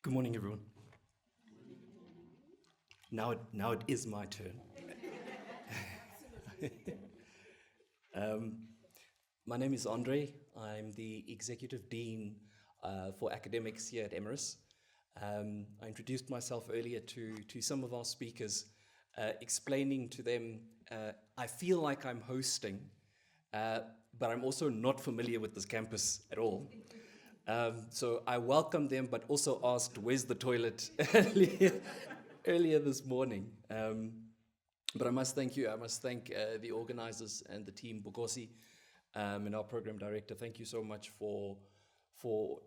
Good morning, everyone. Now it is my turn. My name is Andre. I'm the Executive Dean for Academics here at Emeris. I introduced myself earlier to some of our speakers, explaining to them I feel like I'm hosting, but I'm also not familiar with this campus at all. So I welcomed them, but also asked, where's the toilet earlier this morning. But I must thank you. I must thank the organizers and the team, Bokosi, and our program director. Thank you so much for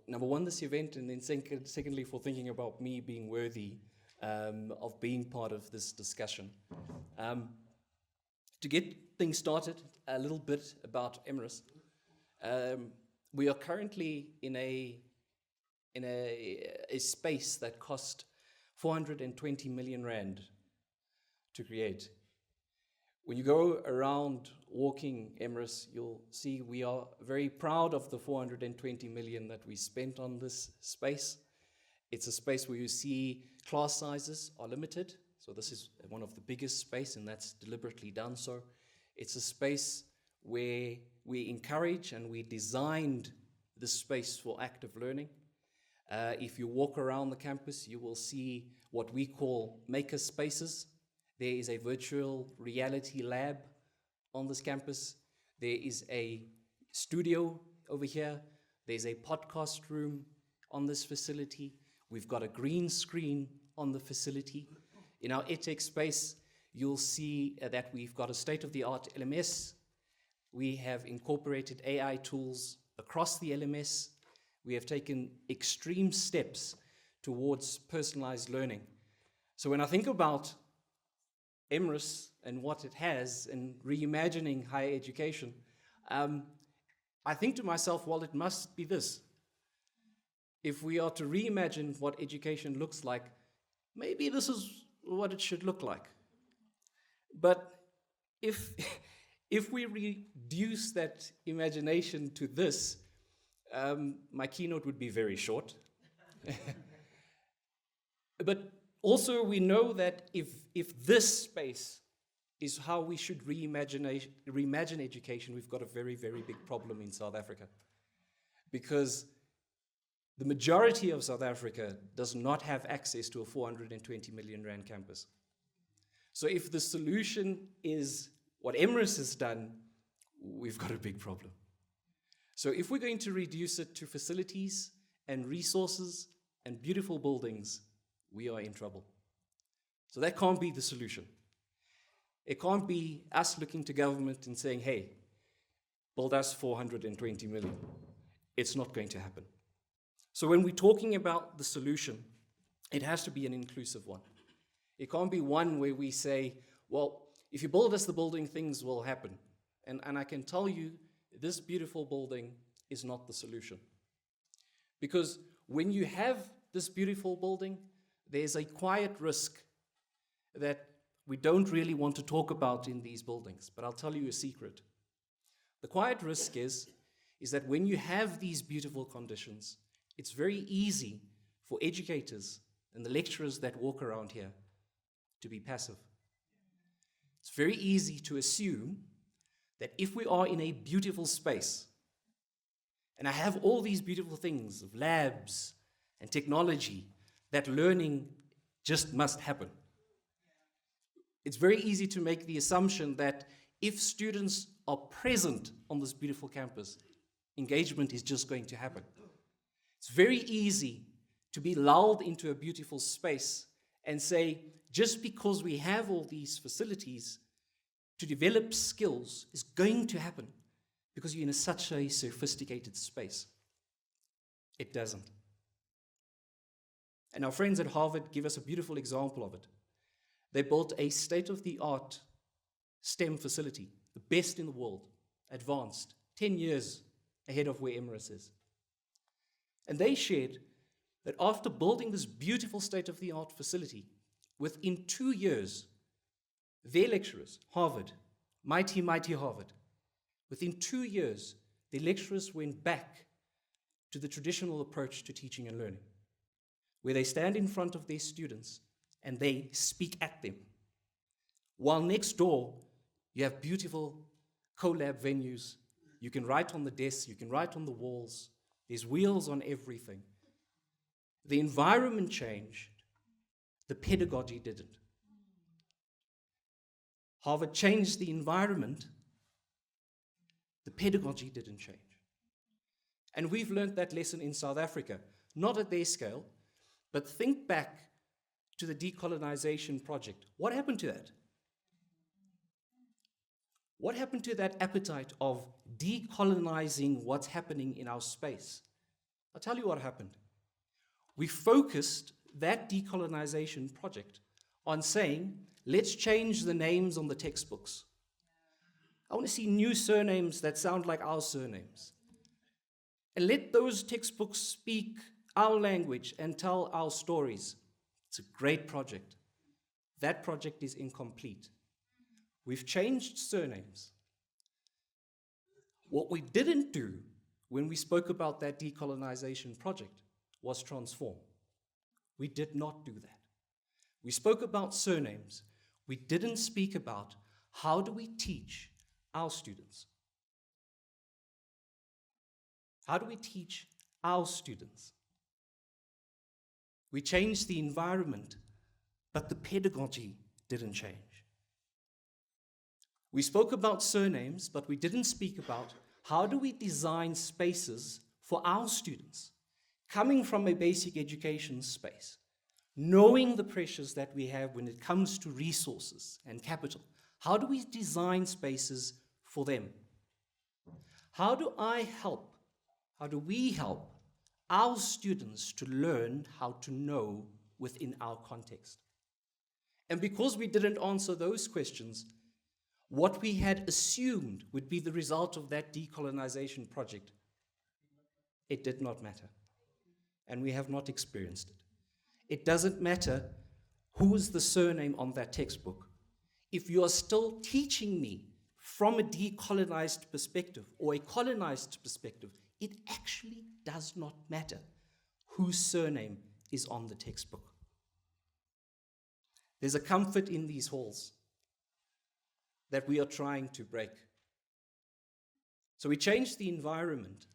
number one, this event, and then secondly, for thinking about me being worthy of being part of this discussion. To get things started, a little bit about Emeris. We are currently in a space that cost 420 million rand to create. When you go around walking Emeris, you'll see we are very proud of the 420 million that we spent on this space. It's a space where you see class sizes are limited. So this is one of the biggest space, and that's deliberately done so. It's a space where we encourage and we designed the space for active learning. If you walk around the campus, you will see what we call maker spaces. There is a virtual reality lab on this campus. There is a studio over here. There's a podcast room on this facility. We've got a green screen on the facility. In our edtech space, you'll see that we've got a state-of-the-art LMS. We have incorporated AI tools across the LMS. We have taken extreme steps towards personalized learning. So when I think about Emeris and what it has and reimagining higher education, I think to myself, well, it must be this. If we are to reimagine what education looks like, maybe this is what it should look like. But if we reduce that imagination to this, my keynote would be very short. But also we know that if this space is how we should reimagine education, we've got a very, very big problem in South Africa. Because the majority of South Africa does not have access to a 420 million rand campus. So if the solution is what Emeris has done, we've got a big problem. So if we're going to reduce it to facilities and resources and beautiful buildings, we are in trouble. So that can't be the solution. It can't be us looking to government and saying, hey, build us 420 million. It's not going to happen. So when we're talking about the solution, it has to be an inclusive one. It can't be one where we say, well, if you build us the building, things will happen. And I can tell you, this beautiful building is not the solution. Because when you have this beautiful building, there's a quiet risk that we don't really want to talk about in these buildings. But I'll tell you a secret. The quiet risk is that when you have these beautiful conditions, it's very easy for educators and the lecturers that walk around here to be passive. It's very easy to assume that if we are in a beautiful space, and I have all these beautiful things of labs and technology, that learning just must happen. It's very easy to make the assumption that if students are present on this beautiful campus, engagement is just going to happen. It's very easy to be lulled into a beautiful space and say, just because we have all these facilities, to develop skills is going to happen because you're in such a sophisticated space. It doesn't. And our friends at Harvard give us a beautiful example of it. They built a state-of-the-art STEM facility, the best in the world, advanced, 10 years ahead of where Emeris is. And they shared that after building this beautiful state-of-the-art facility, within 2 years, their lecturers, Harvard, mighty, mighty Harvard, within 2 years, the lecturers went back to the traditional approach to teaching and learning. where they stand in front of their students and they speak at them. While next door, you have beautiful collab venues. You can write on the desks, you can write on the walls. There's wheels on everything. The environment changed, the pedagogy didn't. Harvard changed the environment, the pedagogy didn't change. And we've learned that lesson in South Africa, not at their scale, but think back to the decolonization project. What happened to that? What happened to that appetite of decolonizing what's happening in our space? I'll tell you what happened. We focused that decolonization project on saying, let's change the names on the textbooks. I want to see new surnames that sound like our surnames. And let those textbooks speak our language and tell our stories. It's a great project. That project is incomplete. We've changed surnames. What we didn't do when we spoke about that decolonization project was transform. We did not do that. We spoke about surnames. We didn't speak about how do we teach our students. How do we teach our students? We changed the environment, but the pedagogy didn't change. We spoke about surnames, but we didn't speak about how do we design spaces for our students, coming from a basic education space, knowing the pressures that we have when it comes to resources and capital. How do we design spaces for them? How do we help our students to learn how to know within our context? And because we didn't answer those questions, what we had assumed would be the result of that decolonization project, it did not matter. And we have not experienced it. It doesn't matter who is the surname on that textbook. If you are still teaching me from a decolonized perspective or a colonized perspective, it actually does not matter whose surname is on the textbook. There's a comfort in these halls that we are trying to break. So we changed the environment,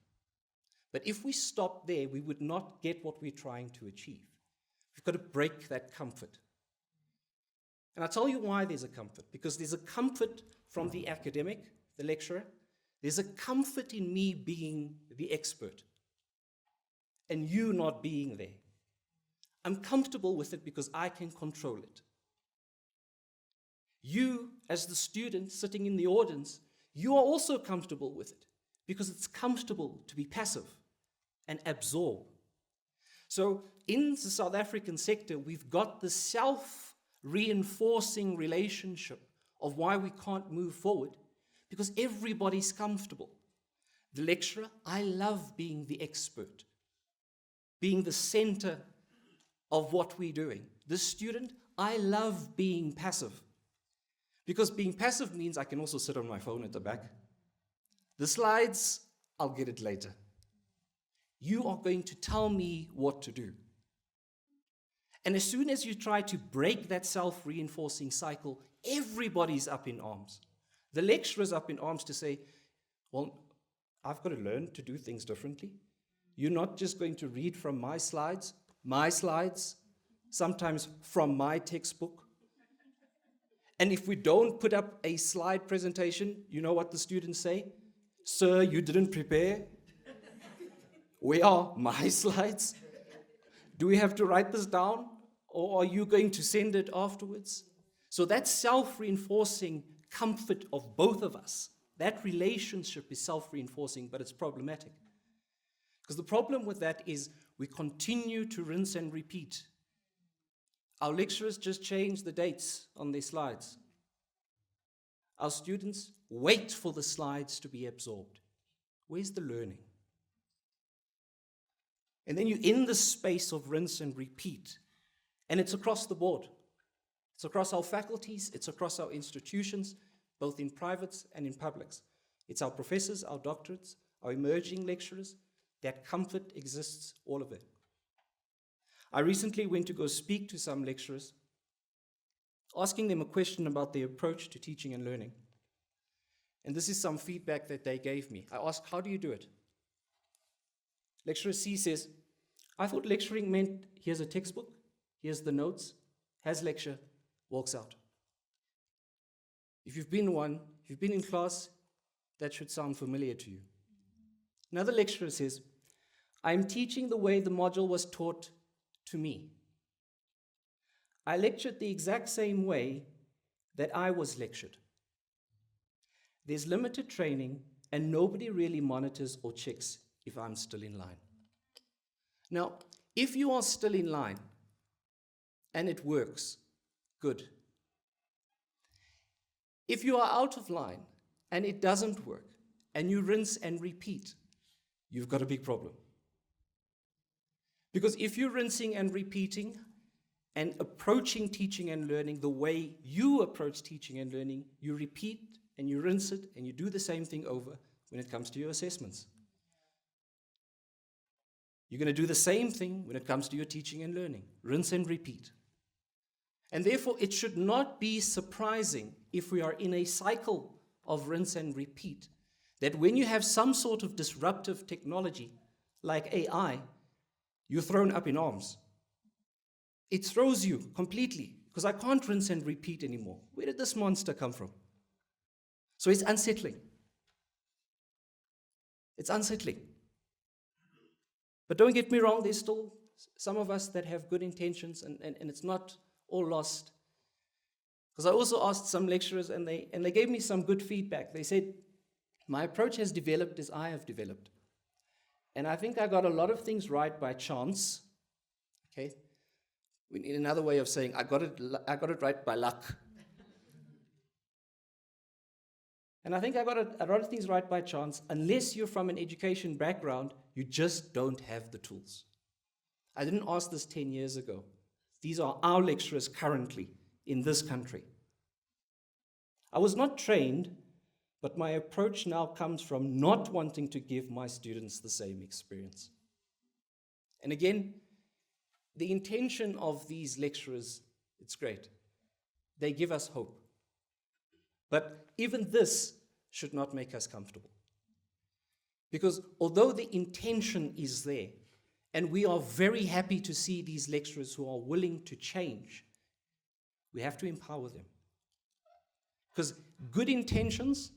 but if we stop there, we would not get what we're trying to achieve. We've got to break that comfort. And I'll tell you why there's a comfort. Because there's a comfort from the academic, the lecturer. There's a comfort in me being the expert and you not being there. I'm comfortable with it because I can control it. You, as the student sitting in the audience, you are also comfortable with it because it's comfortable to be passive and absorb. So in the South African sector, we've got the self-reinforcing relationship of why we can't move forward because everybody's comfortable. The lecturer, I love being the expert, being the center of what we're doing. The student, I love being passive. Because being passive means I can also sit on my phone at the back. The slides, I'll get it later. You are going to tell me what to do. And as soon as you try to break that self-reinforcing cycle, everybody's up in arms. The lecturer's up in arms to say, well, I've got to learn to do things differently. You're not just going to read from my slides, sometimes from my textbook. And if we don't put up a slide presentation, you know what the students say? Sir, you didn't prepare. Where are my slides? Do we have to write this down? Or are you going to send it afterwards? So that self-reinforcing comfort of both of us, that relationship is self-reinforcing, but it's problematic. Because the problem with that is we continue to rinse and repeat. Our lecturers just change the dates on their slides. Our students wait for the slides to be absorbed. Where's the learning? And then you're in the space of rinse and repeat. And it's across the board. It's across our faculties, it's across our institutions, both in privates and in publics. It's our professors, our doctorates, our emerging lecturers. That comfort exists, all of it. I recently went to go speak to some lecturers, asking them a question about their approach to teaching and learning. And this is some feedback that they gave me. I asked, how do you do it? Lecturer C says, I thought lecturing meant here's a textbook, here's the notes, has lecture, walks out. If you've been in class, that should sound familiar to you. Another lecturer says, I'm teaching the way the module was taught to me. I lectured the exact same way that I was lectured. There's limited training and nobody really monitors or checks if I'm still in line. Now, if you are still in line and it works, good. If you are out of line and it doesn't work and you rinse and repeat, you've got a big problem. Because if you're rinsing and repeating and approaching teaching and learning the way you approach teaching and learning, you repeat and you rinse it and you do the same thing over when it comes to your assessments. You're going to do the same thing when it comes to your teaching and learning. Rinse and repeat. And therefore, it should not be surprising if we are in a cycle of rinse and repeat, that when you have some sort of disruptive technology like AI, you're thrown up in arms. It throws you completely, because I can't rinse and repeat anymore. Where did this monster come from? So it's unsettling. It's unsettling. But don't get me wrong, there's still some of us that have good intentions, and it's not all lost. Because I also asked some lecturers, and they gave me some good feedback. They said, my approach has developed as I have developed. And I think I got a lot of things right by chance. Okay? We need another way of saying, I got it right by luck. And I think I got a lot of things right by chance. Unless you're from an education background, you just don't have the tools. I didn't ask this 10 years ago. These are our lecturers currently in this country. I was not trained, but my approach now comes from not wanting to give my students the same experience. And again, the intention of these lecturers, it's great. They give us hope. But even this should not make us comfortable. Because although the intention is there, and we are very happy to see these lecturers who are willing to change, we have to empower them. Because good intentions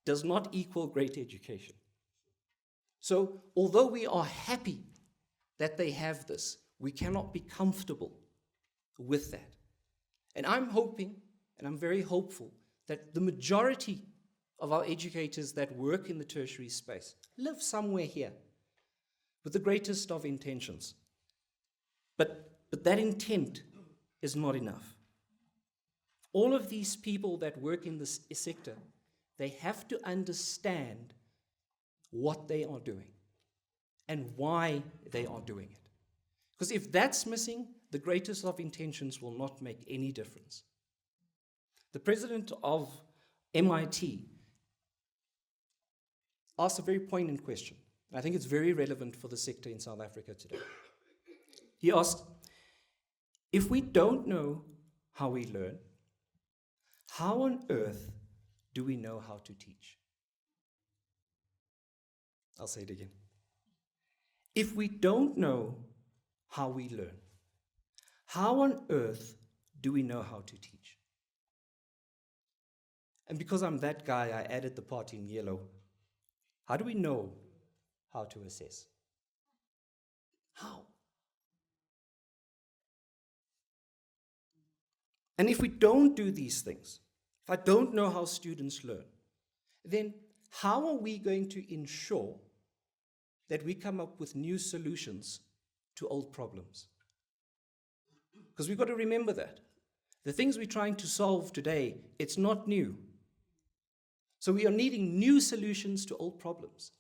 does not equal great education. So although we are happy that they have this, we cannot be comfortable with that. And I'm hoping, and I'm very hopeful, that the majority of our educators that work in the tertiary space live somewhere here with the greatest of intentions. But that intent is not enough. All of these people that work in this sector, they have to understand what they are doing and why they are doing it. Because if that's missing, the greatest of intentions will not make any difference. The president of MIT asked a very poignant question. I think it's very relevant for the sector in South Africa today. He asked, if we don't know how we learn, how on earth do we know how to teach? I'll say it again. If we don't know how we learn, how on earth do we know how to teach? And because I'm that guy, I added the part in yellow. How do we know how to assess? How? And if we don't do these things, if I don't know how students learn, then how are we going to ensure that we come up with new solutions to old problems? Because we've got to remember that. The things we're trying to solve today, it's not new. So we are needing new solutions to old problems.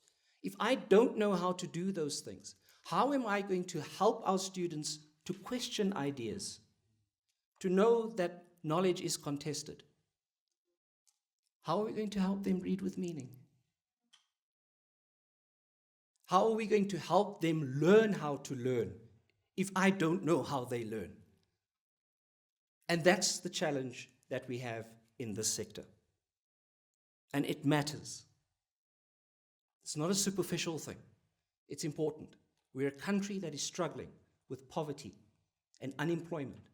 If I don't know how to do those things, how am I going to help our students to question ideas, to know that knowledge is contested? How are we going to help them read with meaning? How are we going to help them learn how to learn if I don't know how they learn? And that's the challenge that we have in this sector. And it matters. It's not a superficial thing. It's important. We're a country that is struggling with poverty and unemployment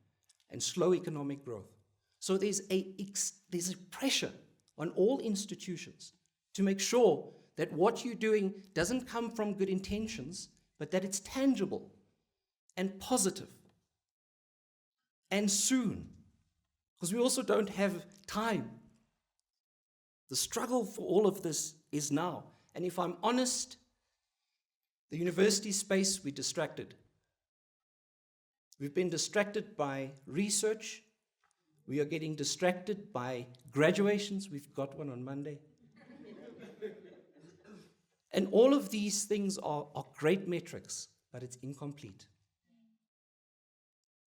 and slow economic growth. So there's a pressure on all institutions to make sure that what you're doing doesn't come from good intentions, but that it's tangible and positive and soon. Because we also don't have time. The struggle for all of this is now. And if I'm honest, the university space, we're distracted. We've been distracted by research. We are getting distracted by graduations. We've got one on Monday. And all of these things are great metrics, but it's incomplete.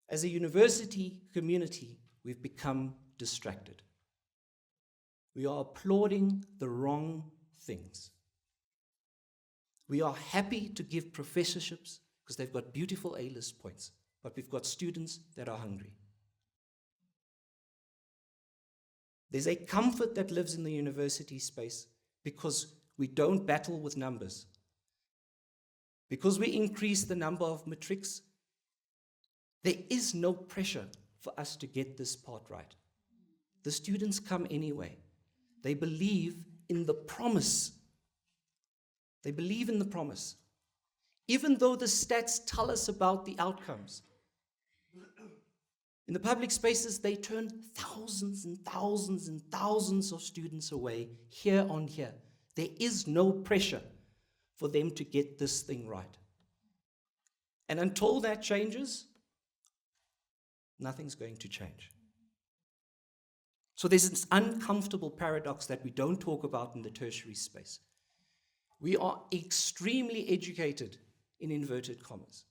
As a university community, we've become distracted. We are applauding the wrong things. We are happy to give professorships because they've got beautiful A-list points, but we've got students that are hungry. There's a comfort that lives in the university space because we don't battle with numbers. Because we increase the number of matrics, there is no pressure for us to get this part right. The students come anyway. They believe in the promise. They believe in the promise. Even though the stats tell us about the outcomes. In the public spaces, they turn thousands and thousands and thousands of students away here on here. There is no pressure for them to get this thing right. And until that changes, nothing's going to change. So there's this uncomfortable paradox that we don't talk about in the tertiary space. We are extremely educated, in inverted commas.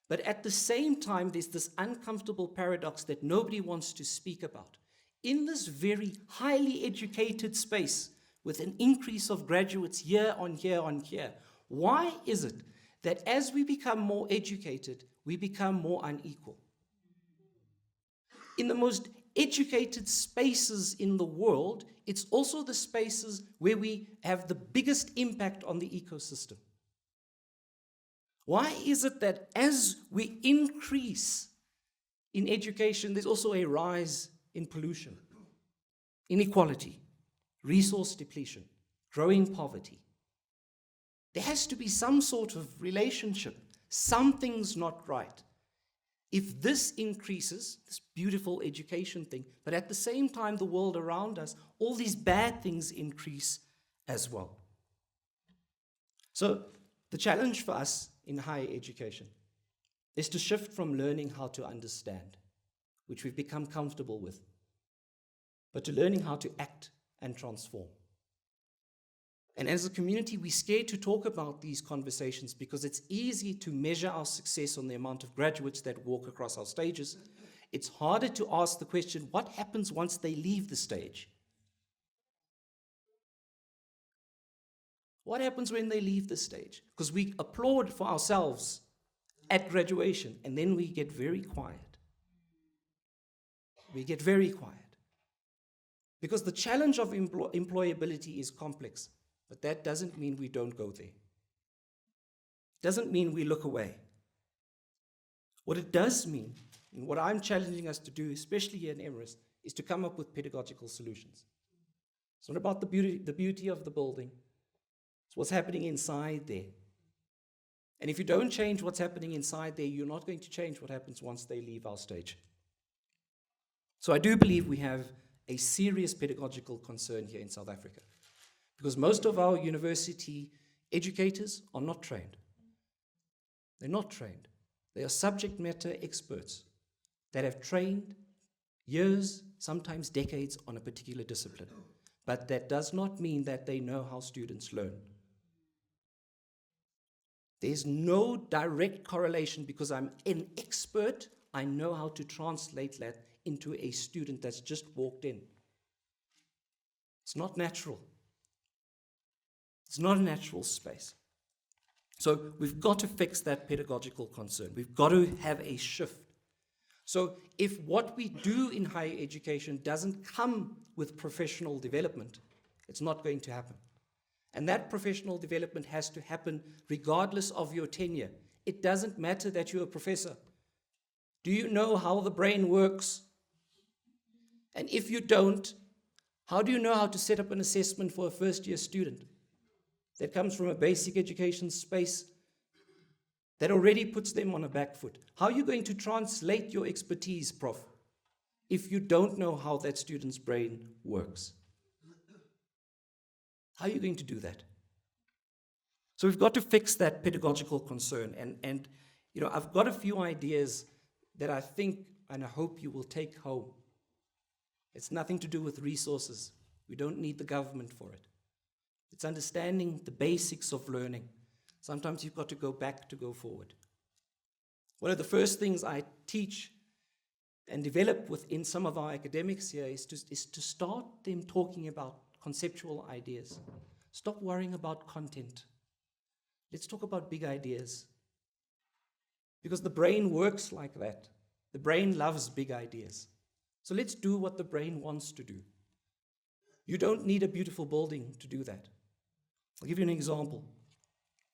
But at the same time, there's this uncomfortable paradox that nobody wants to speak about. In this very highly educated space, with an increase of graduates year on year on year, why is it that as we become more educated, we become more unequal? In the most educated spaces in the world, it's also the spaces where we have the biggest impact on the ecosystem. Why is it that as we increase in education, there's also a rise in pollution, inequality, resource depletion, growing poverty? There has to be some sort of relationship. Something's not right. If this increases, this beautiful education thing, but at the same time, the world around us, all these bad things increase as well. So the challenge for us in higher education is to shift from learning how to understand, which we've become comfortable with, but to learning how to act and transform. And as a community, we're scared to talk about these conversations because it's easy to measure our success on the amount of graduates that walk across our stages. It's harder to ask the question, what happens once they leave the stage? What happens when they leave the stage? Because we applaud for ourselves at graduation, and then we get very quiet. We get very quiet. Because the challenge of employability is complex, but that doesn't mean we don't go there. It doesn't mean we look away. What it does mean, and what I'm challenging us to do, especially here in Emeris, is to come up with pedagogical solutions. It's not about the beauty of the building. It's what's happening inside there. And if you don't change what's happening inside there, you're not going to change what happens once they leave our stage. So I do believe we have a serious pedagogical concern here in South Africa, because most of our university educators are not trained. They're not trained. They are subject matter experts that have trained years, sometimes decades, on a particular discipline. But that does not mean that they know how students learn. There's no direct correlation because I'm an expert. I know how to translate that into a student that's just walked in. It's not natural. It's not a natural space. So we've got to fix that pedagogical concern. We've got to have a shift. So if what we do in higher education doesn't come with professional development, it's not going to happen. And that professional development has to happen regardless of your tenure. It doesn't matter that you're a professor. Do you know how the brain works? And if you don't, how do you know how to set up an assessment for a first-year student that comes from a basic education space that already puts them on a back foot? How are you going to translate your expertise, Prof, if you don't know how that student's brain works? How are you going to do that? So we've got to fix that pedagogical concern. And you know, I've got a few ideas that I think and I hope you will take home. It's nothing to do with resources. We don't need the government for it. It's understanding the basics of learning. Sometimes you've got to go back to go forward. One of the first things I teach and develop within some of our academics here is to start them talking about conceptual ideas. Stop worrying about content. Let's talk about big ideas. Because the brain works like that. The brain loves big ideas. So let's do what the brain wants to do. You don't need a beautiful building to do that. I'll give you an example.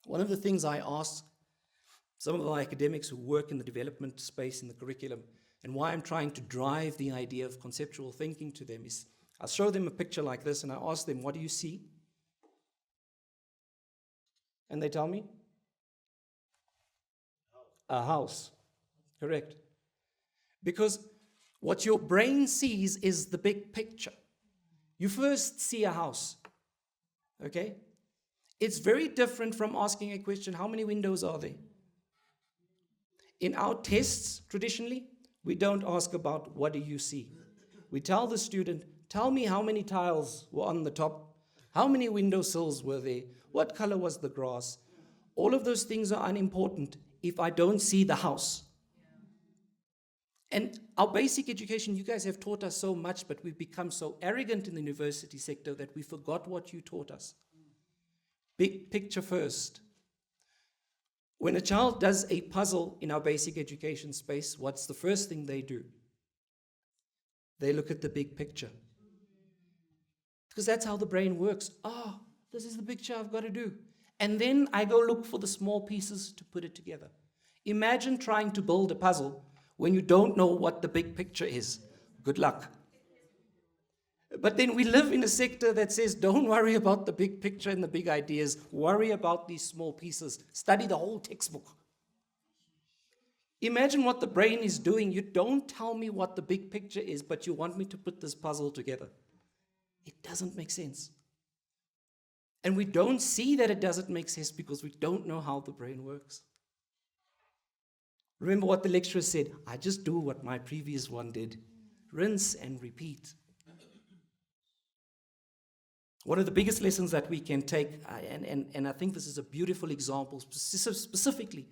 One of the things I ask some of our academics who work in the development space in the curriculum, and why I'm trying to drive the idea of conceptual thinking to them, is I'll show them a picture like this and I ask them, what do you see? And they tell me? A house. Correct. Because what your brain sees is the big picture. You first see a house. Okay? It's very different from asking a question, how many windows are there? In our tests, traditionally, we don't ask about what do you see. We tell the student, tell me how many tiles were on the top, how many windowsills were there, what color was the grass. All of those things are unimportant if I don't see the house. And our basic education, you guys have taught us so much, but we've become so arrogant in the university sector that we forgot what you taught us. Big picture first. When a child does a puzzle in our basic education space, what's the first thing they do? They look at the big picture. Because that's how the brain works. Oh, this is the picture I've got to do. And then I go look for the small pieces to put it together. Imagine trying to build a puzzle when you don't know what the big picture is. Good luck. But then we live in a sector that says, don't worry about the big picture and the big ideas. Worry about these small pieces. Study the whole textbook. Imagine what the brain is doing. You don't tell me what the big picture is, but you want me to put this puzzle together. It doesn't make sense. And we don't see that it doesn't make sense because we don't know how the brain works. Remember what the lecturer said, I just do what my previous one did. Rinse and repeat. One of the biggest lessons that we can take, and I think this is a beautiful example specifically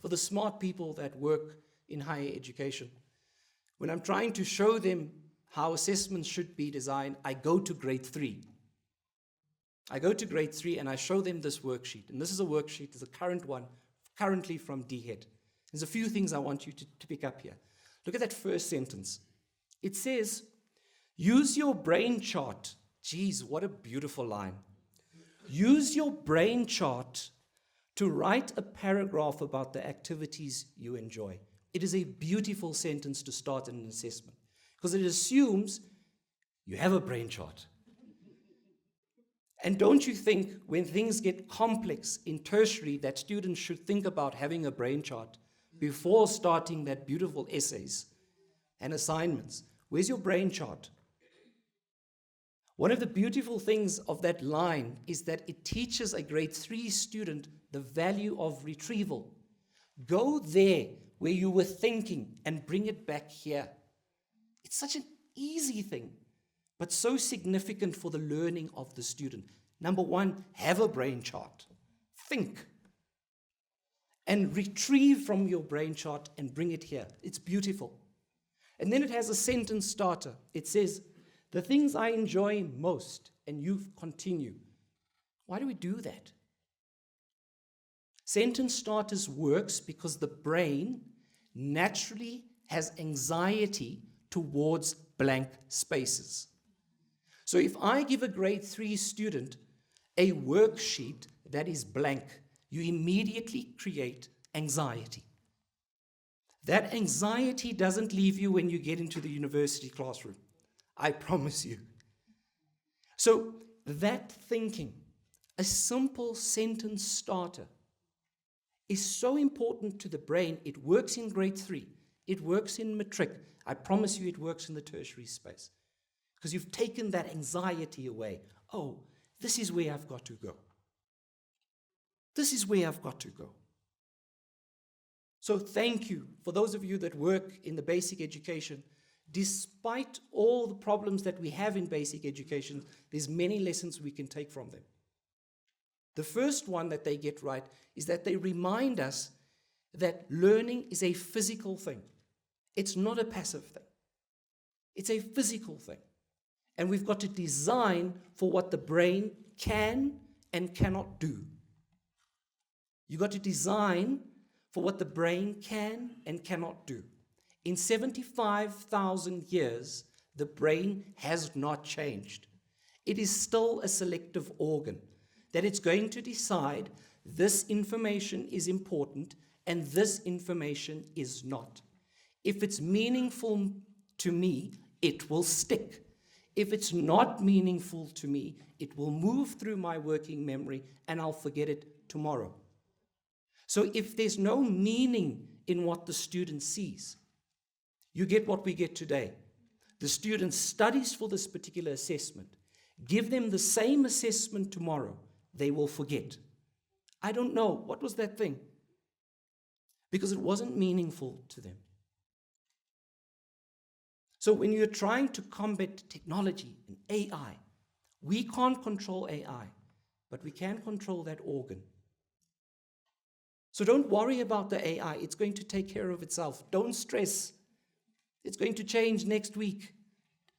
for the smart people that work in higher education. When I'm trying to show them how assessments should be designed, I go to grade 3. I go to grade 3 and I show them this worksheet. And this is a worksheet, it's a current one, currently from DHEAD. There's a few things I want you to pick up here. Look at that first sentence. It says, use your brain chart. Geez, what a beautiful line. Use your brain chart to write a paragraph about the activities you enjoy. It is a beautiful sentence to start an assessment because it assumes you have a brain chart. And don't you think when things get complex in tertiary that students should think about having a brain chart before starting that beautiful essays and assignments? Where's your brain chart? One of the beautiful things of that line is that it teaches a grade 3 student the value of retrieval. Go there where you were thinking and bring it back here. It's such an easy thing, but so significant for the learning of the student. Number one, have a brain chart. Think. And retrieve from your brain chart and bring it here. It's beautiful. And then it has a sentence starter. It says, the things I enjoy most, and you continue. Why do we do that? Sentence starters works because the brain naturally has anxiety towards blank spaces. So if I give a grade 3 student a worksheet that is blank, you immediately create anxiety. That anxiety doesn't leave you when you get into the university classroom. I promise you. So that thinking, a simple sentence starter, is so important to the brain. It works in grade 3. It works in matric. I promise you it works in the tertiary space. Because you've taken that anxiety away. Oh, this is where I've got to go. This is where I've got to go. So thank you for those of you that work in the basic education. Despite all the problems that we have in basic education, there's many lessons we can take from them. The first one that they get right is that they remind us that learning is a physical thing. It's not a passive thing. It's a physical thing. And we've got to design for what the brain can and cannot do. You've got to design for what the brain can and cannot do. In 75,000 years, the brain has not changed. It is still a selective organ that it's going to decide this information is important and this information is not. If it's meaningful to me, it will stick. If it's not meaningful to me, it will move through my working memory and I'll forget it tomorrow. So if there's no meaning in what the student sees, you get what we get today. The student studies for this particular assessment. Give them the same assessment tomorrow. They will forget. I don't know. What was that thing? Because it wasn't meaningful to them. So when you're trying to combat technology and AI, we can't control AI, but we can control that organ. So don't worry about the AI. It's going to take care of itself. Don't stress. It's going to change next week.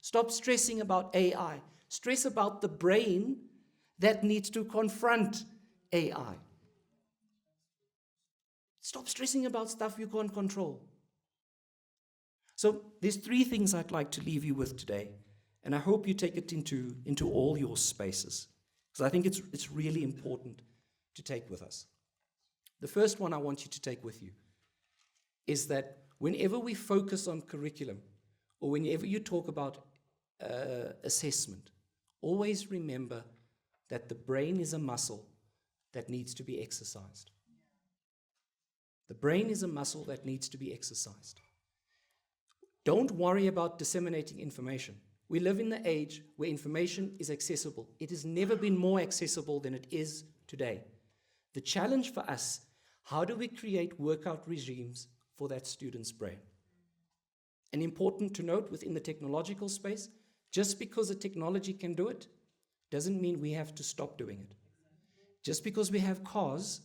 Stop stressing about AI. Stress about the brain that needs to confront AI. Stop stressing about stuff you can't control. So there's 3 things I'd like to leave you with today, and I hope you take it into all your spaces, because I think it's really important to take with us. The first one I want you to take with you is that whenever we focus on curriculum, or whenever you talk about assessment, always remember that the brain is a muscle that needs to be exercised. The brain is a muscle that needs to be exercised. Don't worry about disseminating information. We live in the age where information is accessible. It has never been more accessible than it is today. The challenge for us, how do we create workout regimes for that student's brain? And important to note within the technological space, just because the technology can do it, doesn't mean we have to stop doing it. Just because we have cars,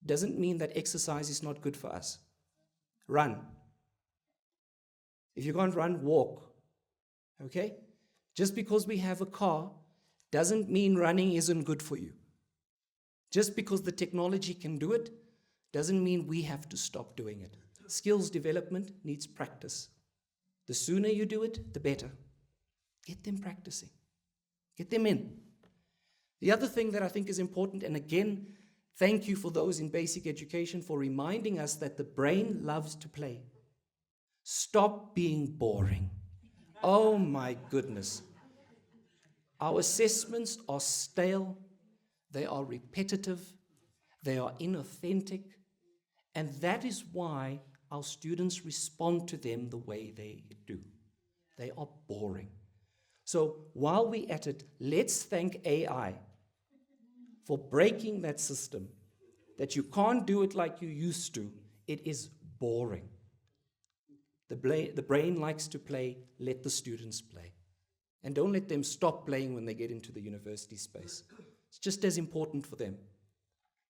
doesn't mean that exercise is not good for us. Run. If you can't run, walk. Okay? Just because we have a car, doesn't mean running isn't good for you. Just because the technology can do it, doesn't mean we have to stop doing it. Skills development needs practice. The sooner you do it, the better. Get them practicing. Get them in. The other thing that I think is important, and again, thank you for those in basic education for reminding us that the brain loves to play. Stop being boring. Oh my goodness. Our assessments are stale, they are repetitive, they are inauthentic, and that is why our students respond to them the way they do. They are boring. So while we're at it, let's thank AI for breaking that system, that you can't do it like you used to. It is boring. The brain likes to play, let the students play. And don't let them stop playing when they get into the university space. It's just as important for them.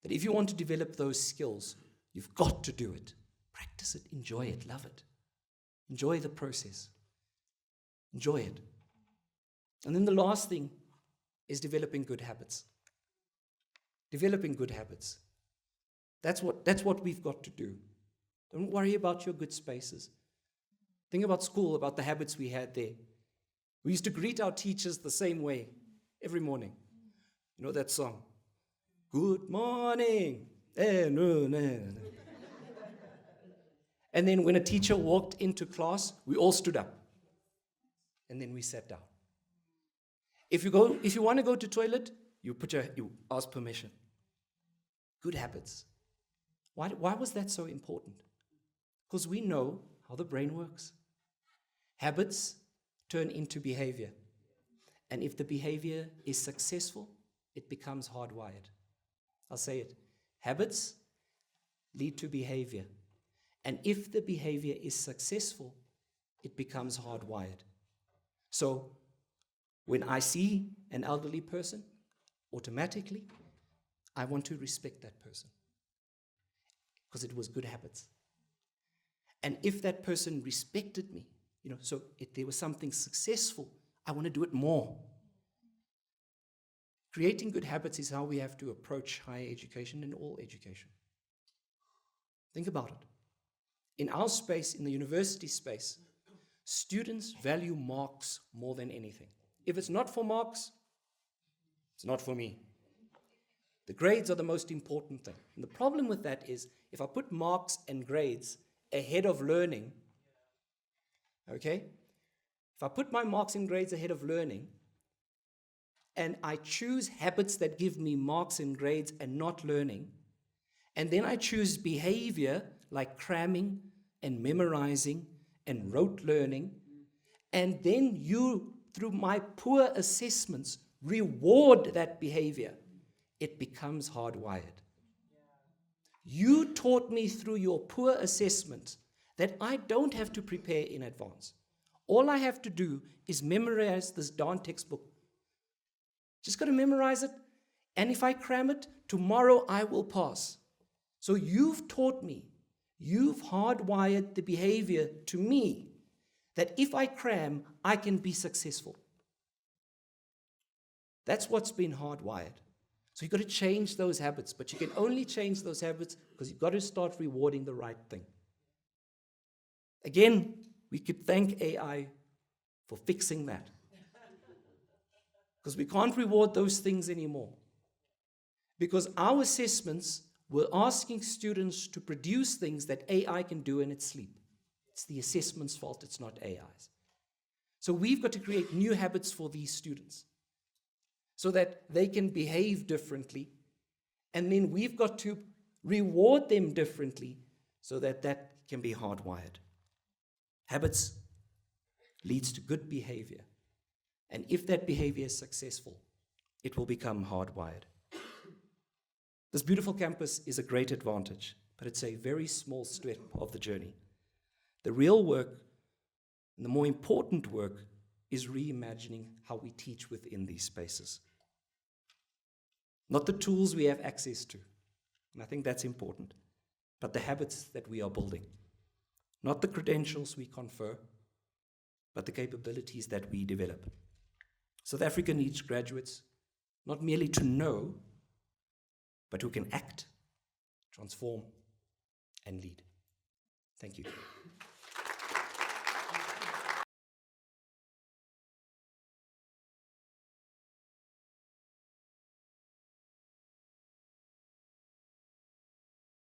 That if you want to develop those skills, you've got to do it. Practice it, enjoy it, love it. Enjoy the process. Enjoy it. And then the last thing is developing good habits. Developing good habits. That's what we've got to do. Don't worry about your good spaces. Think about school, about the habits we had there. We used to greet our teachers the same way every morning. You know that song? Good morning. And then when a teacher walked into class, we all stood up. And then we sat down. If you want to go to toilet, you ask permission. Good habits. Why was that so important? Because we know how the brain works. Habits turn into behavior. And if the behavior is successful, it becomes hardwired. I'll say it. Habits lead to behavior. And if the behavior is successful, it becomes hardwired. So when I see an elderly person, automatically, I want to respect that person because it was good habits. And if that person respected me, so if there was something successful, I want to do it more. Creating good habits is how we have to approach higher education and all education. Think about it. In our space, in the university space, students value marks more than anything. If it's not for marks, it's not for me. The grades are the most important thing. And the problem with that is, if I put marks and grades ahead of learning, okay? If I put my marks and grades ahead of learning, and I choose habits that give me marks and grades and not learning, and then I choose behavior like cramming and memorizing and rote learning, and then you, through my poor assessments, reward that behavior, it becomes hardwired. You taught me through your poor assessment that I don't have to prepare in advance. All I have to do is memorize this darn textbook. Just got to memorize it, and if I cram it, tomorrow I will pass. So you've taught me, you've hardwired the behavior to me that if I cram, I can be successful. That's what's been hardwired. So you've got to change those habits, but you can only change those habits because you've got to start rewarding the right thing. Again, we could thank AI for fixing that. Because we can't reward those things anymore. Because our assessments were asking students to produce things that AI can do in its sleep. It's the assessment's fault, it's not AI's. So we've got to create new habits for these students so that they can behave differently, and then we've got to reward them differently so that that can be hardwired. Habits leads to good behavior. And if that behavior is successful, it will become hardwired. This beautiful campus is a great advantage, but it's a very small step of the journey. The real work, and the more important work, is reimagining how we teach within these spaces. Not the tools we have access to, and I think that's important, but the habits that we are building. Not the credentials we confer, but the capabilities that we develop. South Africa needs graduates, not merely to know, but who can act, transform, and lead. Thank you.